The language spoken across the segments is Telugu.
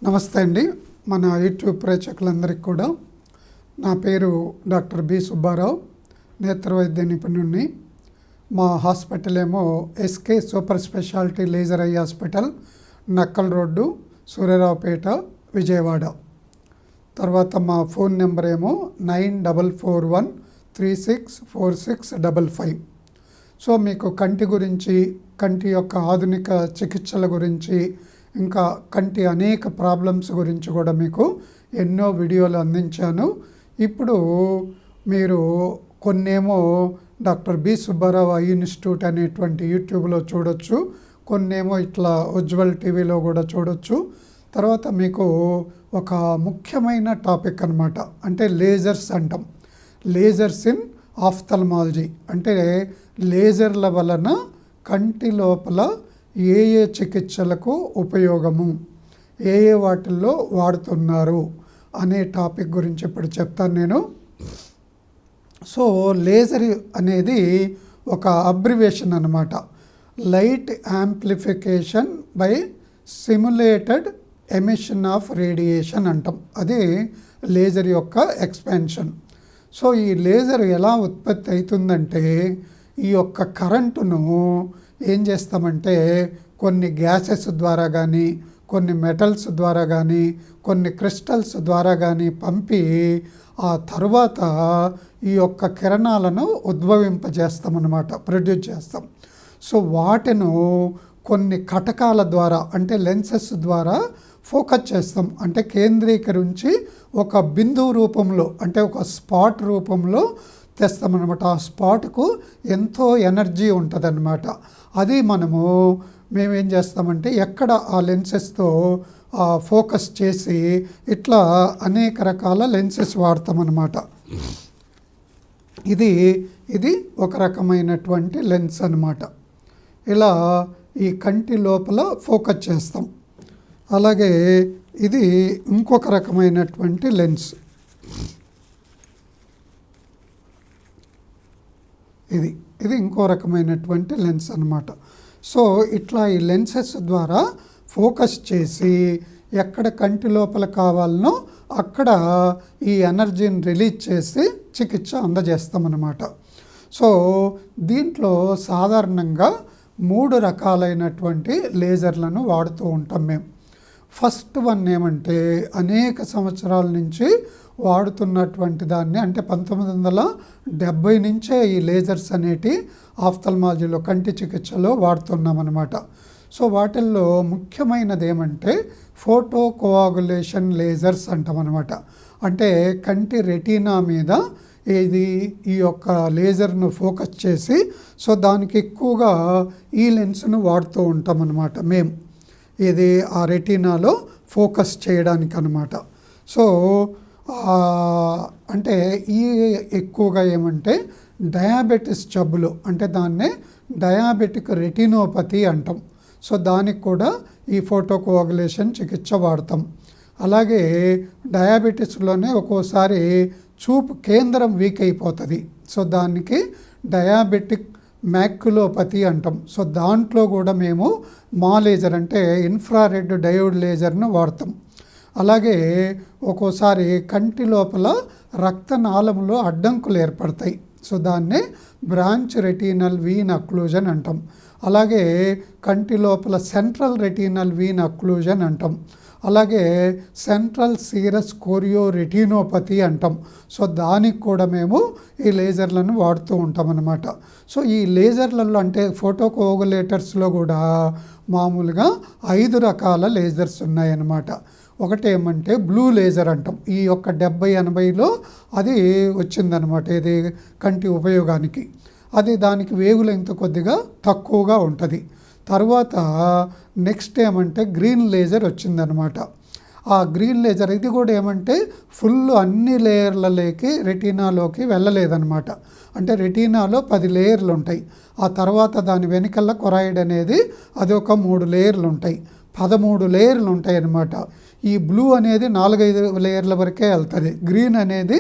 నమస్తే అండి. మన యూట్యూబ్ ప్రేక్షకులందరికీ కూడా నా పేరు డాక్టర్ బి సుబ్బారావు, నేత్ర వైద్య నిపుణుడిని. మా హాస్పిటల్ ఏమో SK super speciality laser eye hospital, Nakkal road, Suryaraopet, Vijayawada. తర్వాత మా ఫోన్ నెంబర్ ఏమో 9441364655. సో మీకు కంటి గురించి, కంటి యొక్క ఆధునిక చికిత్సల గురించి, ఇంకా కంటి అనేక ప్రాబ్లమ్స్ గురించి కూడా మీకు ఎన్నో వీడియోలు అందించాను. ఇప్పుడు మీరు కొన్నేమో doctor B Subbarao eye institute అనేటువంటి యూట్యూబ్లో చూడొచ్చు, కొన్నేమో ఇట్లా ఉజ్వల్ టీవీలో కూడా చూడొచ్చు. తర్వాత మీకు ఒక ముఖ్యమైన టాపిక్ అన్నమాట, అంటే లేజర్స్ అంటాం. లేజర్స్ ఇన్ ఆఫ్థల్మాలజీ అంటే లేజర్ల వలన కంటి లోపల ఏ ఏ చికిత్సలకు ఉపయోగము, ఏ ఏ వాటిల్లో వాడుతున్నారు అనే టాపిక్ గురించి ఇప్పుడు చెప్తాను నేను. సో లేజర్ అనేది ఒక అబ్రివేషన్ అన్నమాట. Light amplification by simulated emission of radiation అంటాం. అది లేజర్ యొక్క ఎక్స్పాన్షన్. సో ఈ లేజర్ ఎలా ఉత్పత్తి అవుతుందంటే, ఈ యొక్క కరెంటును ఏం చేస్తామంటే కొన్ని గ్యాసెస్ ద్వారా కానీ, కొన్ని మెటల్స్ ద్వారా కానీ, కొన్ని క్రిస్టల్స్ ద్వారా కానీ పంపి ఆ తర్వాత ఈ యొక్క కిరణాలను ఉద్భవింపజేస్తామన్నమాట, ప్రొడ్యూస్ చేస్తాం. సో వాటిను కొన్ని కటకాల ద్వారా అంటే లెన్సెస్ ద్వారా ఫోకస్ చేస్తాం, అంటే కేంద్రీకరించి ఒక బిందువు రూపంలో అంటే ఒక స్పాట్ రూపంలో తెస్తామన్నమాట. ఆ స్పాట్కు ఎంతో ఎనర్జీ ఉంటుందన్నమాట. అది మేమేం చేస్తామంటే ఎక్కడ ఆ లెన్సెస్తో ఫోకస్ చేసి ఇట్లా అనేక రకాల లెన్సెస్ వాడతామన్నమాట. ఇది ఒక రకమైనటువంటి లెన్స్ అన్నమాట. ఇలా ఈ కంటి లోపల ఫోకస్ చేస్తాం. అలాగే ఇది ఇంకొక రకమైనటువంటి లెన్స్. ఇది ఇంకో రకమైనటువంటి లెన్స్ అన్నమాట. సో ఇట్లా ఈ లెన్సెస్ ద్వారా ఫోకస్ చేసి ఎక్కడ కంటి లోపల కావాలనో అక్కడ ఈ ఎనర్జీని రిలీజ్ చేసి చికిత్స అందజేస్తామన్నమాట. సో దీంట్లో సాధారణంగా 3 రకాలైనటువంటి లేజర్లను వాడుతూ ఉంటాం మేము. ఫస్ట్ వన్ ఏమంటే అనేక సంవత్సరాల నుంచి వాడుతున్నటువంటి దాన్ని, అంటే 1970 నుంచే ఈ లేజర్స్ అనేటి ఆఫ్థల్మాలజీలో కంటి చికిత్సలో వాడుతున్నామన్నమాట. సో వాటిల్లో ముఖ్యమైనది ఏమంటే ఫోటో కోఆగులేషన్ లేజర్స్ అంటామన్నమాట. అంటే కంటి రెటీనా మీద ఈ యొక్క లేజర్ను ఫోకస్ చేసి సో దానికి ఎక్కువగా ఈ లెన్స్ను వాడుతూ ఉంటామన్నమాట మేము. ఇది ఆ రెటీనాలో ఫోకస్ చేయడానికి అన్నమాట. సో అంటే ఈ ఎక్కువగా ఏమంటే డయాబెటిస్ జబ్బులు, అంటే దాన్నే డయాబెటిక్ రెటినోపతి అంటాం. సో దానికి కూడా ఈ ఫోటో కోఆగులేషన్ చికిత్స వాడతాం. అలాగే డయాబెటిస్లోనే ఒక్కోసారి చూపు కేంద్రం వీక్ అయిపోతుంది. సో దానికి డయాబెటిక్ మ్యాక్యులోపతి అంటాం. సో దాంట్లో కూడా మేము మా లేజర్ అంటే ఇన్ఫ్రారెడ్ డయోడ్ లేజర్ను వాడతాం. అలాగే ఒక్కోసారి కంటి లోపల రక్తనాళంలో అడ్డంకులు ఏర్పడతాయి. సో దాన్నే బ్రాంచ్ రెటీనల్ వీన్ అక్లూజన్ అంటాం. అలాగే కంటి లోపల సెంట్రల్ రెటీనల్ వీన్ అక్లూజన్ అంటాం. అలాగే సెంట్రల్ సీరస్ కోరియో రెటినోపతి అంటాం. సో దానికి కూడా మేము ఈ లేజర్లను వాడుతూ ఉంటాం అన్నమాట. సో ఈ లేజర్లలో అంటే ఫోటో కోఆగులేటర్స్లో కూడా మామూలుగా 5 రకాల లేజర్స్ ఉన్నాయన్నమాట. ఒకటి ఏమంటే బ్లూ లేజర్ అంటాం. ఈ యొక్క 70-80లో అది వచ్చిందనమాట, ఇది కంటి ఉపయోగానికి. అది దానికి వేవ్ లెంగ్త్ కొద్దిగా తక్కువగా ఉంటుంది. తర్వాత నెక్స్ట్ ఏమంటే గ్రీన్ లేజర్ వచ్చిందనమాట. ఆ గ్రీన్ లేజర్ ఇది కూడా ఏమంటే ఫుల్ అన్ని లేయర్లలోకి రెటీనాలోకి వెళ్ళలేదన్నమాట. అంటే రెటీనాలో 10 లేయర్లు ఉంటాయి. ఆ తర్వాత దాని వెనుకల్ల కొరాయిడ్ అనేది అది ఒక 3 లేయర్లు ఉంటాయి. 13 లేయర్లు ఉంటాయన్నమాట. ఈ బ్లూ అనేది 4-5 లేయర్ల వరకే వెళ్తుంది, గ్రీన్ అనేది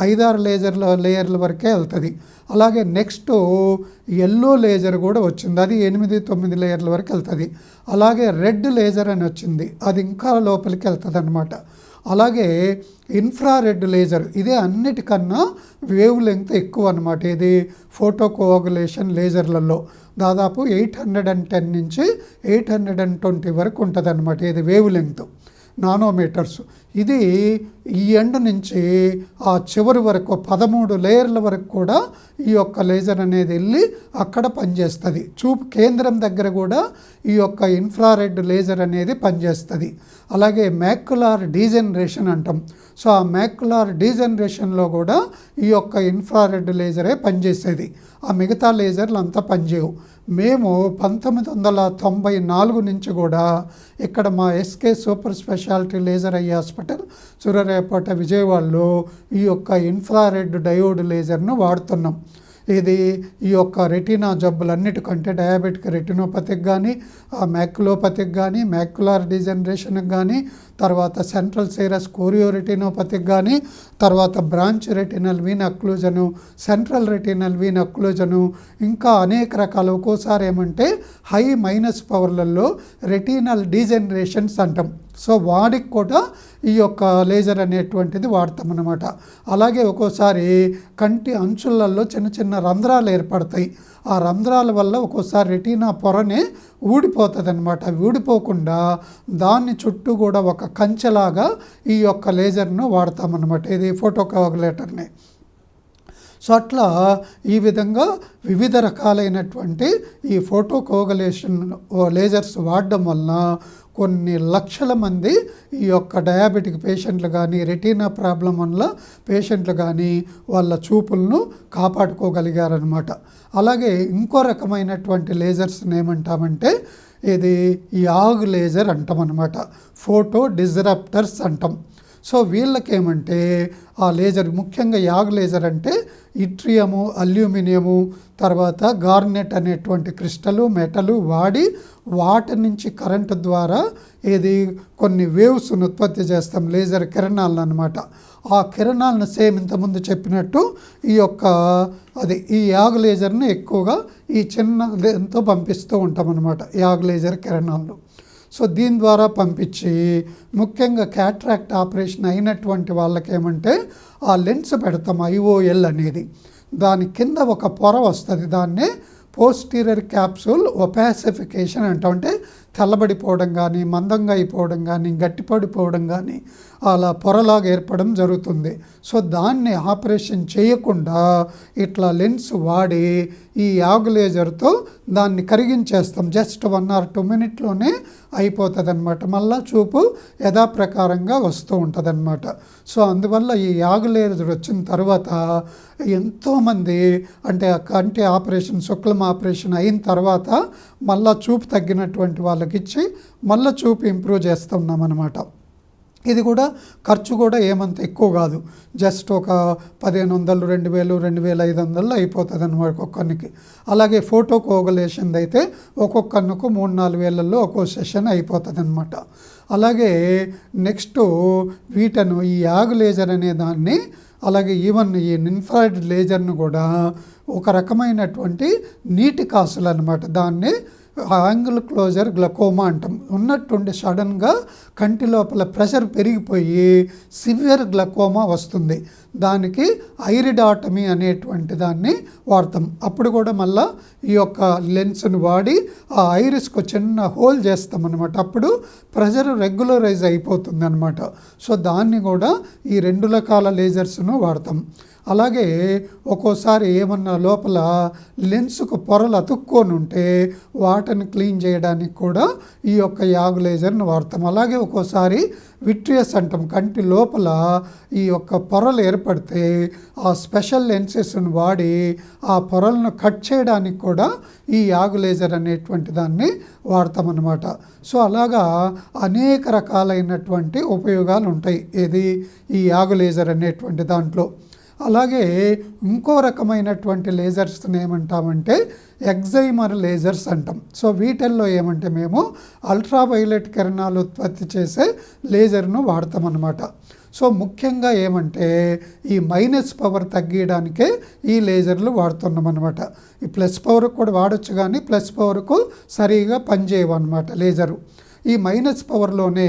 5-6 లేయర్ల వరకే వెళ్తుంది. అలాగే నెక్స్ట్ ఎల్లో లేజర్ కూడా వచ్చింది, అది 8-9 లేయర్ల వరకు వెళ్తుంది. అలాగే రెడ్ లేజర్ అని వచ్చింది, అది ఇంకా లోపలికి వెళ్తుంది అనమాట. అలాగే ఇన్ఫ్రారెడ్ లేజర్, ఇదే అన్నిటికన్నా వేవ్ లెంగ్త్ ఎక్కువ అనమాట. ఇది ఫోటో కోఆగులేషన్ లేజర్లలో దాదాపు 810 నుంచి 820 వరకు ఉంటుంది అనమాట. ఇది వేవ్ లెంగ్త్ నానోమీటర్స్. ఇది ఈ ఎండ్ నుంచి ఆ చివరి వరకు 13 లేయర్ల వరకు కూడా ఈ యొక్క లేజర్ అనేది వెళ్ళి అక్కడ పనిచేస్తుంది. చూపు కేంద్రం దగ్గర కూడా ఈ యొక్క ఇన్ఫ్రారెడ్ లేజర్ అనేది పనిచేస్తుంది. అలాగే మ్యాక్యులార్ డీజనరేషన్ అంటాం. సో ఆ మ్యాక్యులార్ డీజనరేషన్లో కూడా ఈ యొక్క ఇన్ఫ్రారెడ్ లేజరే పనిచేసేది, ఆ మిగతా లేజర్లు అంతా పనిచేయవు. మేము 1994 నుంచి కూడా ఇక్కడ మా SK super speciality laser eye hospital Suryarayapeta విజయవాడలో ఈ యొక్క ఇన్ఫ్రారెడ్ డయోడ్ లేజర్ను వాడుతున్నాం. ఇది ఈ యొక్క రెటీనా జబ్బులన్నిటికంటే డయాబెటిక్ రెటినోపతికి కానీ, మ్యాక్యులోపతికి కానీ, మ్యాక్యులార్ డిజనరేషన్కి కానీ, తర్వాత సెంట్రల్ సైరస్ కోరియోరెటినోపతికి కానీ, తర్వాత branch retinal vein occlusion, central retinal vein occlusion, ఇంకా అనేక రకాలు. ఒక్కోసారి ఏమంటే హై మైనస్ పవర్లలో రెటినల్ డీజనరేషన్స్ అంటాం. సో వాడికి కూడా ఈ యొక్క లేజర్ అనేటువంటిది వాడతామన్నమాట. అలాగే ఒక్కోసారి కంటి అంచులలో చిన్న చిన్న రంధ్రాలు ఏర్పడతాయి. ఆ రంధ్రాల వల్ల ఒక్కోసారి రెటీనా పొరనే ఊడిపోతుంది అనమాట. ఊడిపోకుండా దాన్ని చుట్టూ కూడా ఒక కంచెలాగా ఈ యొక్క లేజర్ను వాడతామన్నమాట, ఇది ఫోటో కోఆగులేటర్ని. సో అట్లా ఈ విధంగా వివిధ రకాలైనటువంటి ఈ ఫోటో కోఆగులేషన్ లేజర్స్ వాడడం వలన కొన్ని లక్షల మంది ఈ యొక్క డయాబెటిక్ పేషెంట్లు కానీ, రెటీనా ప్రాబ్లం వల్ల పేషెంట్లు కానీ వాళ్ళ చూపులను కాపాడుకోగలిగారనమాట. అలాగే ఇంకో రకమైనటువంటి లేజర్స్ని ఏమంటామంటే ఇది యాగ్ లేజర్ అంటామన్నమాట, ఫోటో డిస్రప్టర్స్ అంటాం. సో వీళ్ళకేమంటే ఆ లేజర్, ముఖ్యంగా యాగ్ లేజర్ అంటే ఇట్రియము, అల్యూమినియము, తర్వాత గార్నెట్ అనేటువంటి క్రిస్టలు, మెటలు వాడి వాటి నుంచి కరెంటు ద్వారా ఇది కొన్ని వేవ్స్ను ఉత్పత్తి చేస్తాం, లేజర్ కిరణాలను అనమాట. ఆ కిరణాలను సేమ్ ఇంతకుముందు చెప్పినట్టు ఈ యొక్క ఈ యాగ్ లేజర్ని ఎక్కువగా ఈ చిన్న ఎంతో పంపిస్తూ ఉంటాం అనమాట, యాగ్ లేజర్ కిరణాలను. సో దీని ద్వారా పంపించి ముఖ్యంగా క్యాట్రాక్ట్ ఆపరేషన్ అయినటువంటి వాళ్ళకి ఏమంటే ఆ లెన్స్ పెడతాం, IOL అనేది. దాని కింద ఒక పొర వస్తుంది, దాన్నే పోస్టీరియర్ క్యాప్సూల్ ఒపాసిఫికేషన్ అంటాం. అంటే తెల్లబడిపోవడం కానీ, మందంగా అయిపోవడం కానీ, గట్టిపడిపోవడం కానీ అలా పొరలాగా ఏర్పడడం జరుగుతుంది. సో దాన్ని ఆపరేషన్ చేయకుండా ఇట్లా లెన్స్ వాడి ఈ యాగ్ లేజర్తో దాన్ని కరిగించేస్తాం. జస్ట్ 1 or 2 మినిట్లోనే అయిపోతుంది అనమాట. మళ్ళా చూపు యథాప్రకారంగా వస్తూ ఉంటుంది అనమాట. సో అందువల్ల ఈ యాగ్ లేజర్ వచ్చిన తర్వాత ఎంతోమంది అంటే కంటి ఆపరేషన్, శుక్లం ఆపరేషన్ అయిన తర్వాత మళ్ళా చూపు తగ్గినటువంటి వాళ్ళకి ఇచ్చి మళ్ళీ చూపు ఇంప్రూవ్ చేస్తున్నాం అనమాట. ఇది కూడా ఖర్చు కూడా ఏమంత ఎక్కువ కాదు, జస్ట్ ఒక 1500, 2000, 2500 అయిపోతుంది అనమాట ఒక్కొక్కరికి. అలాగే ఫోటో కోఆగులేషన్ అయితే ఒక్కొక్కరికి 3-4 వేలల్లో ఒక్కో సెషన్ అయిపోతుంది అనమాట. అలాగే నెక్స్ట్ వీటను ఈ యాగ్ లేజర్ అనే దాన్ని, అలాగే ఈవెన్ ఈ ఇన్ఫ్రారెడ్ లేజర్ను కూడా ఒక రకమైనటువంటి నీటి కాసులు అనమాట, దాన్ని యాంగిల్ క్లోజర్ గ్లకోమా అంటాం. ఉన్నట్టుండి సడన్గా కంటి లోపల ప్రెషర్ పెరిగిపోయి సివియర్ గ్లకోమా వస్తుంది. దానికి ఐరిడాటమీ అనేటువంటి దాన్ని వాడతాం. అప్పుడు కూడా మళ్ళీ ఈ యొక్క లెన్స్ను వాడి ఆ ఐరిస్కు చిన్న హోల్ చేస్తాం అనమాట. అప్పుడు ప్రెషర్ రెగ్యులరైజ్ అయిపోతుంది అనమాట. సో దాన్ని కూడా ఈ 2 రకాల లేజర్స్ను వాడతాం. అలాగే ఒక్కోసారి ఏమన్నా లోపల లెన్స్కు పొరలు అతుక్కొని ఉంటే వాటిని క్లీన్ చేయడానికి కూడా ఈ యొక్క యాగ్ లేజర్ని వాడతాం. అలాగే ఒక్కోసారి విట్రియస్ అంటాం, కంటి లోపల ఈ యొక్క పొరలు ఏర్పడితే ఆ స్పెషల్ లెన్సెస్ను వాడి ఆ పొరలను కట్ చేయడానికి కూడా ఈ యాగ్ లేజర్ అనేటువంటి దాన్ని వాడతామన్నమాట. సో అలాగా అనేక రకాలైనటువంటి ఉపయోగాలు ఉంటాయి ఈ యాగ్ లేజర్ అనేటువంటి దాంట్లో. అలాగే ఇంకో రకమైనటువంటి లేజర్స్ని ఏమంటామంటే ఎగ్జైమర్ లేజర్స్ అంటాం. సో వీటిల్లో ఏమంటే మేము అల్ట్రావైలెట్ కిరణాలు ఉత్పత్తి చేసే లేజర్ను వాడతామన్నమాట. సో ముఖ్యంగా ఏమంటే ఈ మైనస్ పవర్ తగ్గించడానికే ఈ లేజర్లు వాడుతున్నాం అనమాట. ఈ ప్లస్ పవర్కు కూడా వాడచ్చు, కానీ ప్లస్ పవర్కు సరిగా పనిచేయవు అనమాట లేజరు. ఈ మైనస్ పవర్లోనే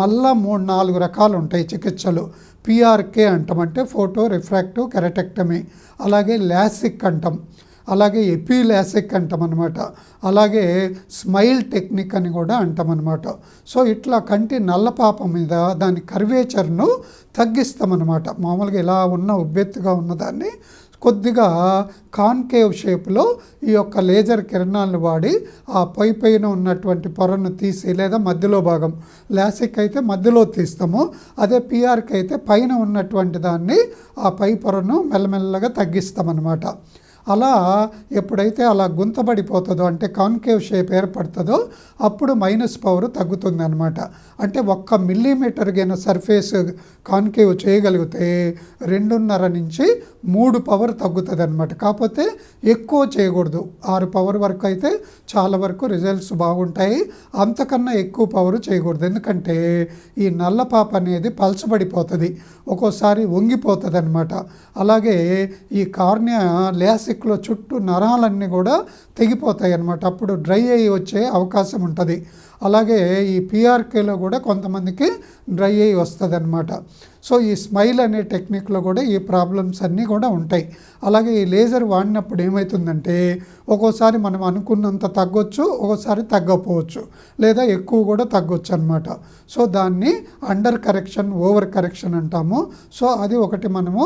మళ్ళా 3-4 రకాలు ఉంటాయి చికిత్సలు. పిఆర్కే అంటాం, అంటే ఫోటో రిఫ్రాక్టివ్ కెరటెక్టమీ. అలాగే లాసిక్ అంటాం, అలాగే ఎపిలాసిక్ అంటాం అనమాట. అలాగే స్మైల్ టెక్నిక్ అని కూడా అంటాం అనమాట. సో ఇట్లా కంటి నల్లపాప మీద దాని కర్వేచర్ను తగ్గిస్తామన్నమాట. మామూలుగా ఇలా ఉన్న ఉబ్బెత్తుగా ఉన్నదాన్ని కొద్దిగా కాన్కేవ్ షేప్లో ఈ యొక్క లేజర్ కిరణాలను వాడి ఆ పైన ఉన్నటువంటి పొరను తీసి, లేదా మధ్యలో భాగం, లాసిక్ అయితే మధ్యలో తీస్తాము, అదే పిఆర్కి అయితే పైన ఉన్నటువంటి దాన్ని ఆ పై పొరను మెల్లమెల్లగా తగ్గిస్తామన్నమాట. అలా ఎప్పుడైతే అలా గుంతబడిపోతుందో, అంటే కాన్కేవ్ షేప్ ఏర్పడుతుందో, అప్పుడు మైనస్ పవర్ తగ్గుతుంది అనమాట. అంటే 1 మిల్లీమీటర్ గైన సర్ఫేస్ కాన్కేవ్ చేయగలిగితే 2.5 నుంచి 3 పవర్ తగ్గుతుంది అనమాట. కాకపోతే ఎక్కువ చేయకూడదు. 6 పవర్ వరకు అయితే చాలా వరకు రిజల్ట్స్ బాగుంటాయి. అంతకన్నా ఎక్కువ పవర్ చేయకూడదు, ఎందుకంటే ఈ నల్లపాప అనేది పలచబడిపోతుంది, ఒక్కోసారి వంగిపోతుంది అనమాట. అలాగే ఈ కార్నియా లాసిక్లో చుట్టూ నరాలన్నీ కూడా తెగిపోతాయి అన్నమాట. అప్పుడు డ్రై అయ్యి వచ్చే అవకాశం ఉంటుంది. అలాగే ఈ పిఆర్కేలో కూడా కొంతమందికి డ్రై అయ్యి వస్తుంది అనమాట. సో ఈ స్మైల్ అనే టెక్నిక్లో కూడా ఈ ప్రాబ్లమ్స్ అన్నీ కూడా ఉంటాయి. అలాగే ఈ లేజర్ వాడినప్పుడు ఏమవుతుందంటే ఒక్కోసారి మనం అనుకున్నంత తగ్గొచ్చు, ఒక్కోసారి తగ్గకపోవచ్చు, లేదా ఎక్కువ కూడా తగ్గొచ్చు అనమాట. సో దాన్ని అండర్ కరెక్షన్, ఓవర్ కరెక్షన్ అంటాము. సో అది ఒకటి మనము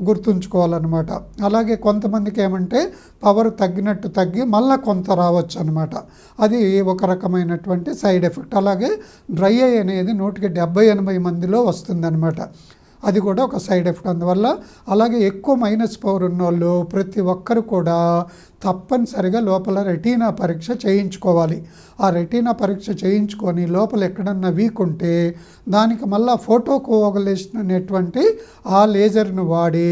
గుర్తుంచుకోవాలన్నమాట. అలాగే కొంతమందికి ఏమంటే పవర్ తగ్గినట్టు తగ్గి మళ్ళీ కొంత రావచ్చు అనమాట. అది ఒక రకమైనటువంటి సైడ్ ఎఫెక్ట్. అలాగే డ్రై ఐ అనేది 170-80 మందిలో వస్తుందన్నమాట. అది కూడా ఒక సైడ్ ఎఫెక్ట్. అందువల్ల అలాగే ఎక్కువ మైనస్ పవర్ ఉన్నోళ్ళు ప్రతి ఒక్కరు కూడా తప్పనిసరిగా లోపల రెటీనా పరీక్ష చేయించుకోవాలి. ఆ రెటీనా పరీక్ష చేయించుకొని లోపల ఎక్కడన్నా వీక్ ఉంటే దానికి మళ్ళీ ఫోటో కోఆగులేషన్ అనేటువంటి ఆ లేజర్ను వాడి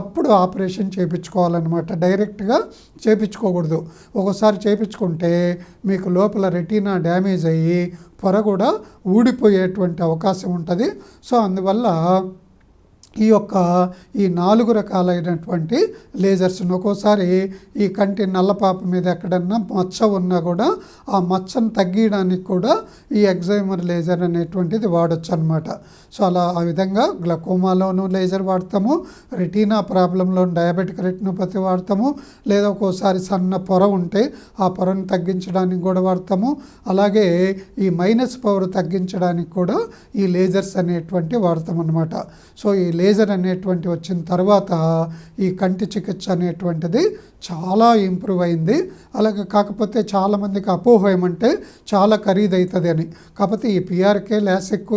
అప్పుడు ఆపరేషన్ చేయించుకోవాలన్నమాట. డైరెక్ట్గా చేయించుకోకూడదు. ఒకసారి చేయించుకుంటే మీకు లోపల రెటీనా డ్యామేజ్ అయ్యి పొర కూడా ఊడిపోయేటువంటి అవకాశం ఉంటుంది. సో అందువల్ల ఈ 4 రకాలైనటువంటి లేజర్స్ను ఒక్కోసారి ఈ కంటి నల్లపాప మీద ఎక్కడన్నా మచ్చ ఉన్నా కూడా ఆ మచ్చను తగ్గించడానికి కూడా ఈ ఎగ్జైమర్ లేజర్ అనేటువంటిది వాడచ్చు అనమాట. సో ఆ విధంగా గ్లకోమాలోనూ లేజర్ వాడతాము, రెటీనా ప్రాబ్లంలో డయాబెటిక్ రెటినోపతి వాడతాము, లేదా ఒక్కోసారి సన్న పొర ఉంటే ఆ పొరను తగ్గించడానికి కూడా వాడతాము. అలాగే ఈ మైనస్ పవర్ తగ్గించడానికి కూడా ఈ లేజర్స్ అనేటువంటి వాడతాం అనమాట. సో ఈ లేజర్ అనేటువంటి వచ్చిన తర్వాత ఈ కంటి చికిత్స అనేటువంటిది చాలా ఇంప్రూవ్ అయింది. అలాగే కాకపోతే చాలామందికి అపోహ ఏమంటే చాలా ఖరీదవుతుంది అని. కాకపోతే ఈ పిఆర్కే, లాసిక్,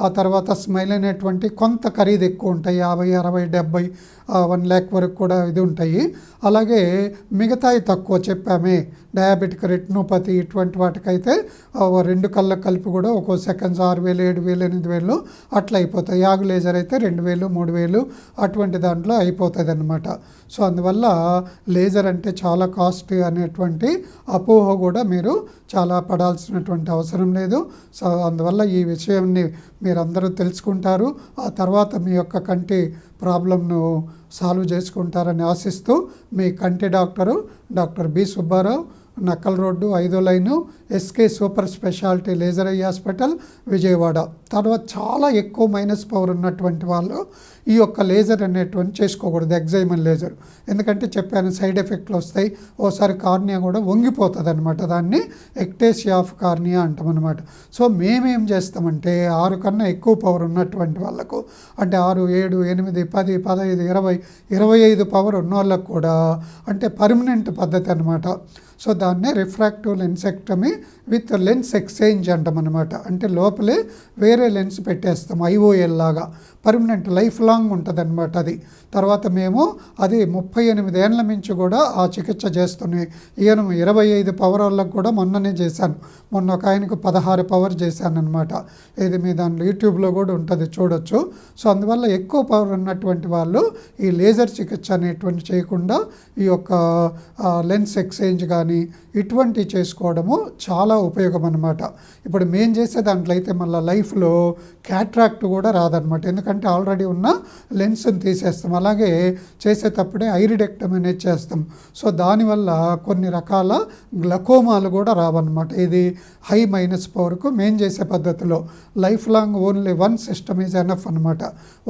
ఆ తర్వాత స్మైల్ అనేటువంటి కొంత ఖరీదు ఎక్కువ ఉంటాయి, 50, 60, 70, 1 lakh వరకు కూడా ఇది ఉంటాయి. అలాగే మిగతాయి తక్కువ చెప్పామే, డయాబెటిక్ రెటినోపతి ఇటువంటి వాటికైతే 2 కళ్ళకు కలిపి కూడా ఒక్కో సెకండ్స్ 6,000, 7,000, 8,000 అట్లా అయిపోతాయి. యాగు లేజర్ అయితే 2,000, 3,000 అటువంటి దాంట్లో అయిపోతుంది అన్నమాట. సో అందువల్ల లేజర్ అంటే చాలా కాస్ట్ అనేటువంటి అపోహ కూడా మీరు చాలా పడాల్సినటువంటి అవసరం లేదు. సో అందువల్ల ఈ విషయాన్ని మీరందరూ తెలుసుకుంటారు. ఆ తర్వాత మీ యొక్క కంటి ప్రాబ్లంను సాల్వ్ చేసుకుంటారని ఆశిస్తూ మీ కంటి doctor doctor B Subbarao, Nakkal road 5వ line, SK super speciality laser eye hospital, Vijayawada. తర్వాత చాలా ఎక్కువ మైనస్ పవర్ ఉన్నటువంటి వాళ్ళు ఈ యొక్క లేజర్ అనేటువంటి చేసుకోకూడదు, ఎగ్జైమర్ లేజర్. ఎందుకంటే చెప్పాను సైడ్ ఎఫెక్ట్లు వస్తాయి. ఓసారి కార్నియా కూడా వంగిపోతుంది అనమాట. దాన్ని ఎక్టేసియా ఆఫ్ కార్నియా అంటాం అనమాట. సో మేమేం చేస్తామంటే 6 కన్నా ఎక్కువ పవర్ ఉన్నటువంటి వాళ్ళకు, అంటే 6, 7, 8, 10, 15, 20, 25 పవర్ ఉన్న వాళ్ళకు కూడా అంటే పర్మనెంట్ పద్ధతి అనమాట. సో దాన్నే రిఫ్రాక్టివ్ లెన్సెక్టమీ విత్ లెన్స్ ఎక్స్చేంజ్ అంటాం అనమాట. అంటే లోపలే వేరే లెన్స్ పెట్టేస్తాం, ఐఓఎల్ లాగా పర్మనెంట్ లైఫ్ లాంగ్ ఉంటుంది అనమాట అది. తర్వాత మేము అది 38 ఏళ్ళ నుంచి కూడా ఆ చికిత్స చేస్తున్నాయి. ఈయన 25 పవర్ వాళ్ళకు కూడా మొన్ననే చేశాను. మొన్న ఒక ఆయనకు 16 పవర్ చేశాను అనమాట. ఇది మీ దాంట్లో యూట్యూబ్లో కూడా ఉంటుంది, చూడొచ్చు. సో అందువల్ల ఎక్కువ పవర్ ఉన్నటువంటి వాళ్ళు ఈ లేజర్ చికిత్స అనేటువంటి చేయకుండా ఈ యొక్క లెన్స్ ఎక్స్చేంజ్ కానీ ఇటువంటివి చేసుకోవడము చాలా ఉపయోగం అనమాట. ఇప్పుడు మేము చేసే దాంట్లో అయితే మళ్ళీ లైఫ్లో క్యాట్రాక్ట్ కూడా రాదనమాట, ఎందుకంటే ఆల్రెడీ ఉన్న లెన్స్ని తీసేస్తాం. అలాగే చేసేటప్పుడే ఐరిడెక్టమీ అనేది చేస్తాం. సో దానివల్ల కొన్ని రకాల గ్లకోమాలు కూడా రావన్నమాట. ఇది హై మైనస్ పవర్కు మేము చేసే పద్ధతిలో life long only one system is enough అనమాట,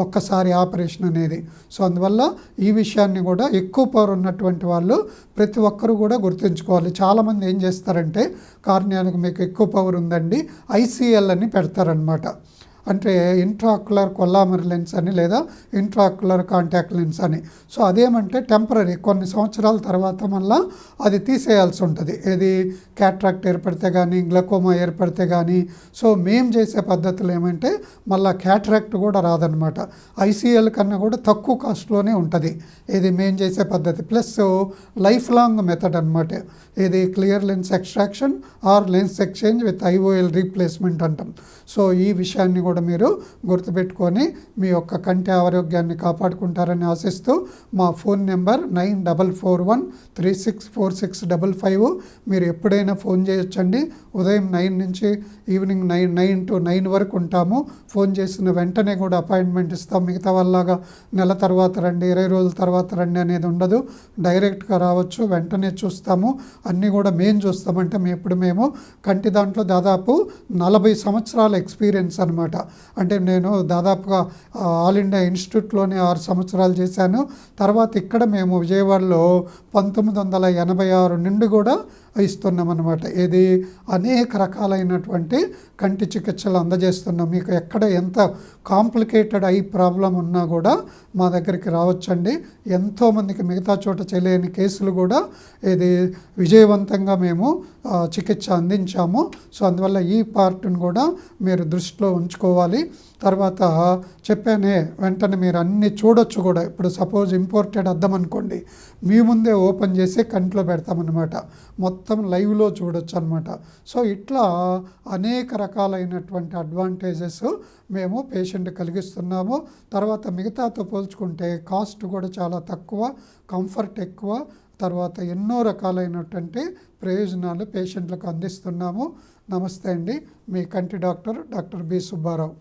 ఒక్కసారి ఆపరేషన్ అనేది. సో అందువల్ల ఈ విషయాన్ని కూడా ఎక్కువ పవర్ ఉన్నటువంటి వాళ్ళు ప్రతి ఒక్కరూ కూడా గుర్తుంచుకోవాలి. చాలామంది ఏం చేస్తారంటే కార్నియానికి మీకు ఎక్కువ పవర్ ఉందండి ఐసీఎల్ అని పెడతారనమాట. అంటే ఇంట్రాక్యులర్ కొల్లామర్ లెన్స్ అని లేదా ఇంట్రాక్యులర్ కాంటాక్ట్ లెన్స్ అని. సో అదేమంటే టెంపరీ, కొన్ని సంవత్సరాల తర్వాత మళ్ళీ అది తీసేయాల్సి ఉంటుంది. ఏది క్యాట్రాక్ట్ ఏర్పడితే కానీ గ్లకోమా ఏర్పడితే కానీ. సో మేము చేసే పద్ధతులు ఏమంటే మళ్ళీ క్యాట్రాక్ట్ కూడా రాదనమాట, ఐసీఎల్ కన్నా కూడా తక్కువ కాస్ట్లోనే ఉంటుంది ఇది మేము చేసే పద్ధతి. ప్లస్ లైఫ్ లాంగ్ మెథడ్ అనమాట. ఇది clear lens extraction or lens exchange with IOL replacement అంటాం. సో ఈ విషయాన్ని కూడా మీరు గుర్తుపెట్టుకొని మీ యొక్క కంటి ఆరోగ్యాన్ని కాపాడుకుంటారని ఆశిస్తూ మా ఫోన్ నెంబర్ 9441364655. మీరు ఎప్పుడైనా ఫోన్ చేయొచ్చండి. ఉదయం 9 నుంచి ఈవినింగ్ 9 to 9 వరకు ఉంటాము. ఫోన్ చేసిన వెంటనే కూడా అపాయింట్మెంట్ ఇస్తాం. మిగతా వాళ్ళలాగా నెల తర్వాత రండి, 20 రోజుల తర్వాత రండి అనేది ఉండదు. డైరెక్ట్గా రావచ్చు, వెంటనే చూస్తాము. అన్నీ కూడా మేము చూస్తామంటే మేము కంటి దాంట్లో దాదాపు 40 సంవత్సరాల ఎక్స్పీరియన్స్ అనమాట. అంటే నేను దాదాపుగా ఆల్ ఇండియా ఇన్స్టిట్యూట్లోనే 6 సంవత్సరాలు చేశాను. తర్వాత ఇక్కడ మేము విజయవాడలో 1986 నుండి కూడా ఇస్తున్నాం అనమాట. ఇది అనేక రకాలైనటువంటి కంటి చికిత్సలు అందజేస్తున్నాం. మీకు ఎక్కడ ఎంత కాంప్లికేటెడ్ ఐ ప్రాబ్లం ఉన్నా కూడా మా దగ్గరికి రావచ్చండి. ఎంతోమందికి మిగతా చోట చేయలేని కేసులు కూడా ఇది విజయవంతంగా మేము చికిత్స అందించాము. సో అందువల్ల ఈ పార్ట్ని కూడా మీరు దృష్టిలో ఉంచుకోవాలి. తర్వాత చెప్పానే వెంటనే మీరు అన్నీ చూడొచ్చు కూడా. ఇప్పుడు సపోజ్ ఇంపోర్టెడ్ అద్దం అనుకోండి, మీ ముందే ఓపెన్ చేసి కంట్లో పెడతామన్నమాట, మొత్తం లైవ్లో చూడొచ్చు అనమాట. సో ఇట్లా అనేక రకాలైనటువంటి అడ్వాంటేజెస్ మేము పేషెంట్ కలిగిస్తున్నాము. తర్వాత మిగతాతో పోల్చుకుంటే కాస్ట్ కూడా చాలా తక్కువ, కంఫర్ట్ ఎక్కువ, తర్వాత ఎన్నో రకాలైనటువంటి ప్రయోజనాలు పేషెంట్లకు అందిస్తున్నాము. నమస్తే అండి, మీ కంటి డాక్టర్ బి సుబ్బారావు.